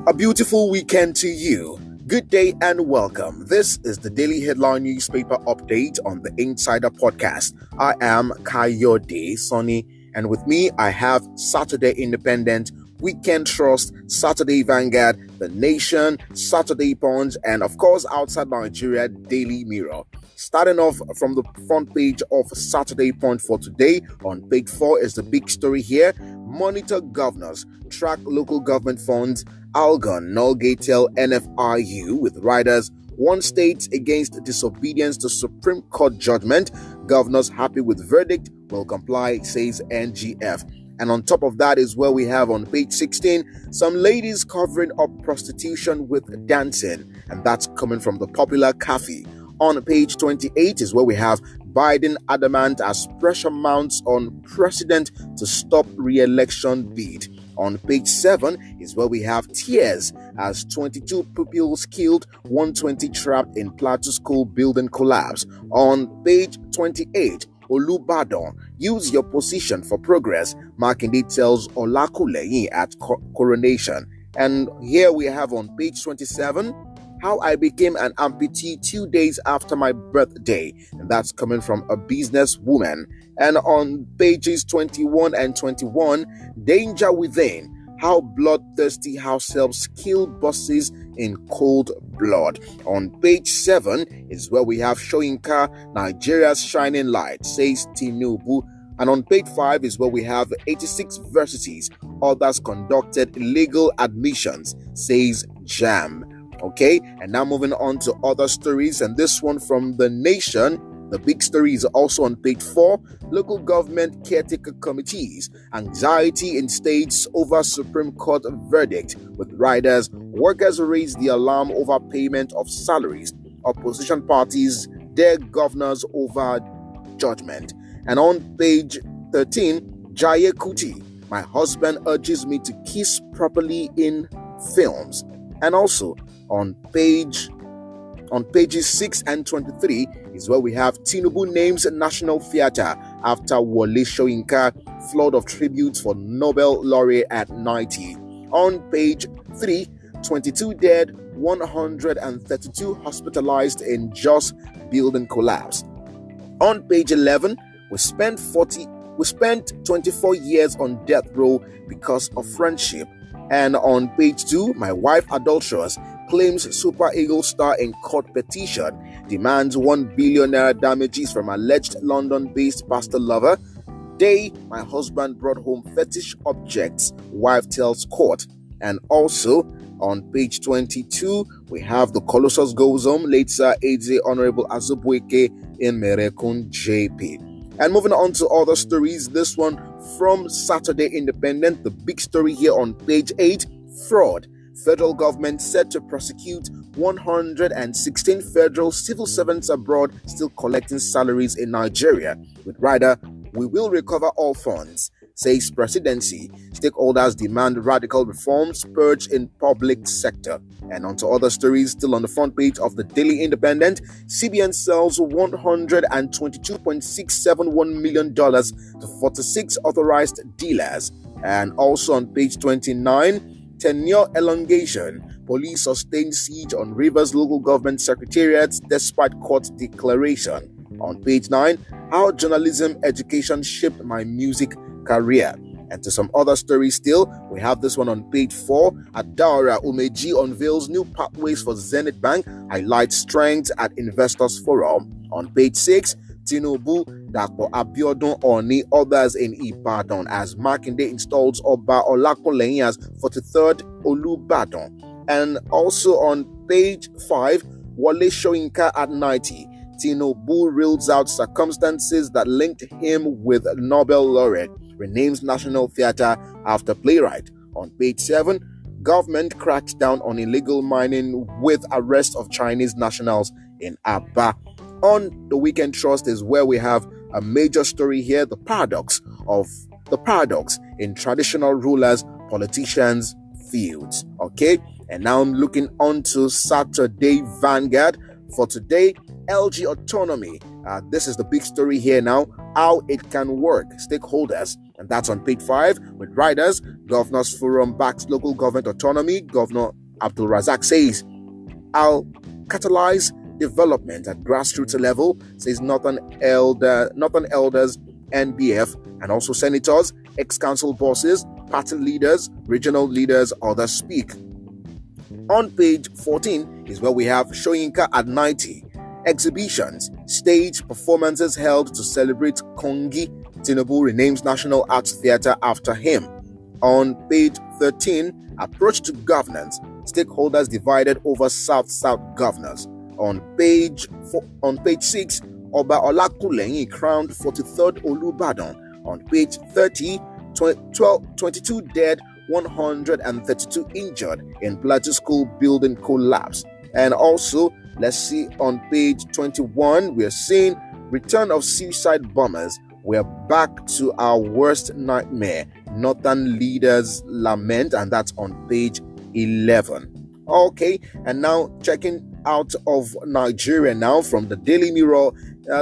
A beautiful weekend to you. Good day and welcome. This is the Daily Headline Newspaper Update on the Insider Podcast. I am Kayode Sonny, and with me I have Saturday Independent, Weekend Trust, Saturday Vanguard, The Nation, Saturday Punch, and of course outside Nigeria, Daily Mirror. Starting off from the front page of Saturday Punch for today, on page 4 is the big story here. Monitor governors, track local government funds, Algon, Nolgate tell NFIU with riders, one state against disobedience to Supreme Court judgment. Governors happy with verdict, will comply, says NGF. And on top of that is where we have on page 16, some ladies covering up prostitution with dancing, and that's coming from the popular cafe. On page 28 is where we have Biden adamant as pressure mounts on president to stop re-election bid. On page 7 is where we have tears as 22 pupils killed, 120 trapped in Plateau School building collapse. On page 28, Olubadan, use your position for progress. Makinde tells Olakunleye at coronation. And here we have on page 27, how I became an amputee 2 days after my birthday, and that's coming from a businesswoman. And on pages 21 and 21, danger within, how bloodthirsty house helps kill bosses in cold blood. On page 7 is where we have Soyinka, Nigeria's shining light, says Tinubu. And on page 5 is where we have 86 universities, others conducted illegal admissions, says JAM. Okay, and now moving on to other stories, and this one from The Nation. The big story is also on page 4. Local government caretaker committees, anxiety in states over Supreme Court verdict. With riders, workers raise the alarm over payment of salaries. Opposition parties dare governors over judgment. And on page 13, Jaye Kuti, my husband urges me to kiss properly in films. And also on pages 6 and 23 is where we have Tinubu names National Theatre after Wole Soyinka, flood of tributes for Nobel laureate at 90. On page 3, 22 dead, 132 hospitalized in Jos building collapse. On page 11, we spent 24 years on death row because of friendship. And on page 2, my wife adulterous claims Super Eagles star in court petition, demands 1 billion naira damages from alleged London-based pastor lover. Day, my husband brought home fetish objects, wife tells court. And also on page 22, we have the Colossus goes home, late Sir Eze Honorable Azubuike in Merekun JP. And moving on to other stories, this one from Saturday Independent, the big story here on page 8, fraud. Federal government set to prosecute 116 federal civil servants abroad still collecting salaries in Nigeria. With rider, we will recover all funds, says presidency. Stakeholders demand radical reforms, purge in public sector. And on to other stories, still on the front page of the Daily Independent, CBN sells $122.671 million to 46 authorized dealers. And also on page 29, tenure elongation. Police sustain siege on Rivers local government secretariats despite court declaration. On page 9, how journalism education shaped my music career. And to some other stories still, we have this one on page 4. Adaora Umeji unveils new pathways for Zenith Bank, highlights strength at Investors Forum. On page 6, Tinubu, Dapo Abiodun Oni, others in Ibadan as Makinde installs Oba Olakunleye as 43rd Olubadan. And also on page 5, Wole Soyinka at 90. Tinubu reels out circumstances that linked him with Nobel laureate, renames National Theatre after playwright. On page 7, government cracks down on illegal mining with arrest of Chinese nationals in Aba. On the Weekend Trust is where we have a major story here, the paradox in traditional rulers, politicians, fields. Okay, and now I'm looking on to Saturday Vanguard. For today, LG Autonomy This is the big story here now, how it can work. Stakeholders, and that's on page 5 with riders. Governors Forum backs local government autonomy. Governor Abdul Razak says, I'll catalyze development at grassroots level, says Northern Elders, NBF, and also senators, ex-council bosses, party leaders, regional leaders, others speak. On page 14 is where we have Soyinka at 90. Exhibitions, stage performances held to celebrate Kongi. Tinubu renames National Arts Theatre after him. On page 13, approach to governance, stakeholders divided over South-South governors. On page 6, Oba Olakulenyi crowned 43rd Olubadan. On page 30, 22 dead, 132 injured in Plateau School building collapse. And also, let's see on page 21, we're seeing return of suicide bombers. We're back to our worst nightmare. Northern leaders lament, and that's on page 11. Okay, and now checking out of Nigeria now from the Daily Mirror,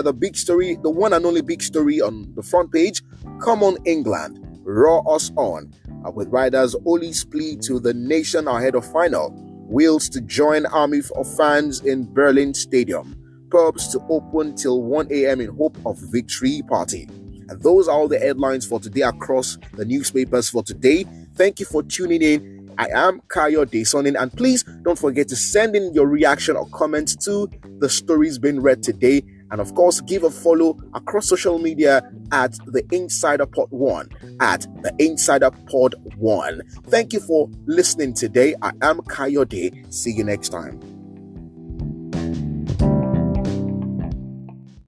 the big story, the one and only big story on the front page. Come on, England, roar us on. With riders Oli's plea to the nation ahead of final. Wheels to join army of fans in Berlin Stadium. Pubs to open till 1 a.m. in hope of victory party. And those are all the headlines for today across the newspapers for today. Thank you for tuning in. I am Kayode Sonin, and please don't forget to send in your reaction or comments to the stories being read today. And of course, give a follow across social media at The Insider Pod 1, at The Insider Pod 1. Thank you for listening today. I am Kayode. See you next time.